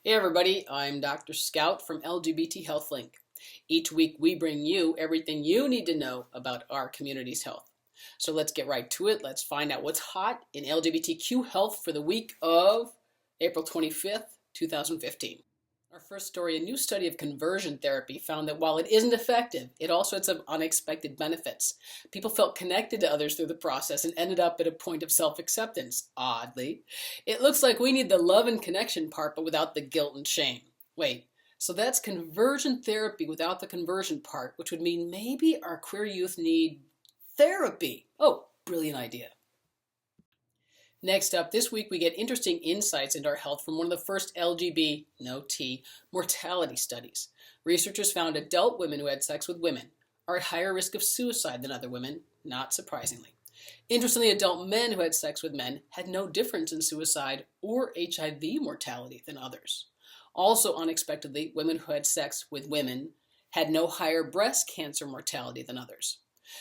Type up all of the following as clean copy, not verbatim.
Hey everybody, I'm Dr. Scout from LGBT Health Link. Each week we bring you everything you need to know about our community's health. So let's get right to it. Let's find out what's hot in LGBTQ health for the week of April 25th, 2015. Our first story, a new study of conversion therapy found that while it isn't effective, it also had some unexpected benefits. People felt connected to others through the process and ended up at a point of self-acceptance, oddly. It looks like we need the love and connection part, but without the guilt and shame. Wait, so that's conversion therapy without the conversion part, which would mean maybe our queer youth need therapy. Oh, brilliant idea. Next up, this week we get interesting insights into our health from one of the first LGBT mortality studies. Researchers found adult women who had sex with women are at higher risk of suicide than other women, not surprisingly. Interestingly, adult men who had sex with men had no difference in suicide or HIV mortality than others. Also unexpectedly, women who had sex with women had no higher breast cancer mortality than others.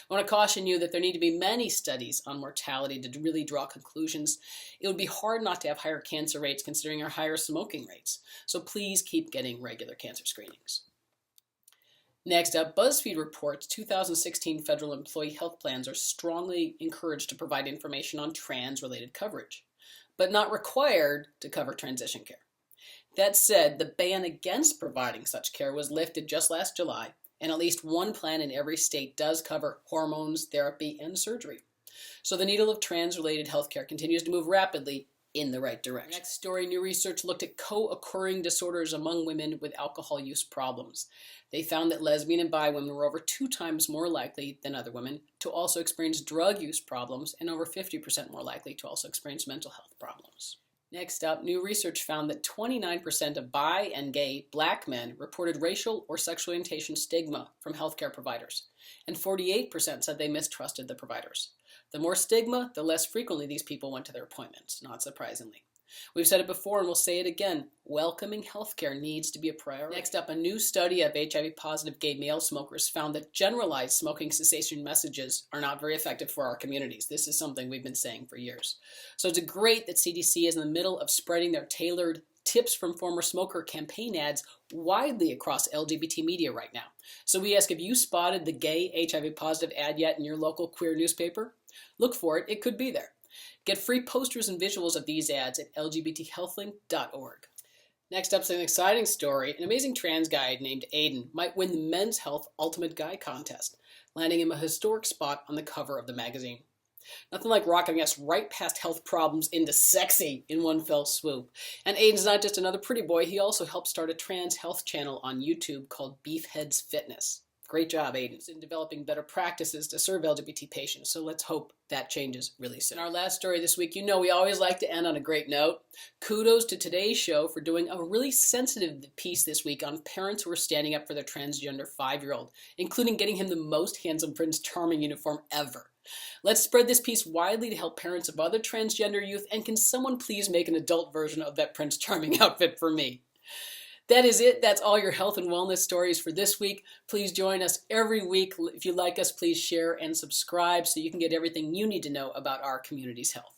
I want to caution you that there need to be many studies on mortality to really draw conclusions. It would be hard not to have higher cancer rates considering our higher smoking rates. So please keep getting regular cancer screenings. Next up, BuzzFeed reports 2016 federal employee health plans are strongly encouraged to provide information on trans-related coverage, but not required to cover transition care. That said, the ban against providing such care was lifted just last July, and at least one plan in every state does cover hormones, therapy, and surgery. So the needle of trans-related healthcare continues to move rapidly in the right direction. Next story, new research looked at co-occurring disorders among women with alcohol use problems. They found that lesbian and bi women were over 2 times more likely than other women to also experience drug use problems and over 50% more likely to also experience mental health problems. Next up, new research found that 29% of bi and gay black men reported racial or sexual orientation stigma from healthcare providers, and 48% said they mistrusted the providers. The more stigma, the less frequently these people went to their appointments, not surprisingly. We've said it before and we'll say it again, welcoming healthcare needs to be a priority. Next up, a new study of HIV-positive gay male smokers found that generalized smoking cessation messages are not very effective for our communities. This is something we've been saying for years. So it's great that CDC is in the middle of spreading their tailored tips from former smoker campaign ads widely across LGBT media right now. So we ask, have you spotted the gay HIV-positive ad yet in your local queer newspaper? Look for it, it could be there. Get free posters and visuals of these ads at lgbthealthlink.org. Next up is an exciting story. An amazing trans guy named Aiden might win the Men's Health Ultimate Guy contest, landing him a historic spot on the cover of the magazine. Nothing like rocketing us right past health problems into sexy in one fell swoop. And Aiden's not just another pretty boy, he also helped start a trans health channel on YouTube called Beefheads Fitness. Great job, Aiden, in developing better practices to serve LGBT patients, so let's hope that changes really soon. In our last story this week, you know we always like to end on a great note. Kudos to Today's Show for doing a really sensitive piece this week on parents who are standing up for their transgender 5-year-old, including getting him the most handsome Prince Charming uniform ever. Let's spread this piece widely to help parents of other transgender youth, and can someone please make an adult version of that Prince Charming outfit for me? That is it. That's all your health and wellness stories for this week. Please join us every week. If you like us, please share and subscribe so you can get everything you need to know about our community's health.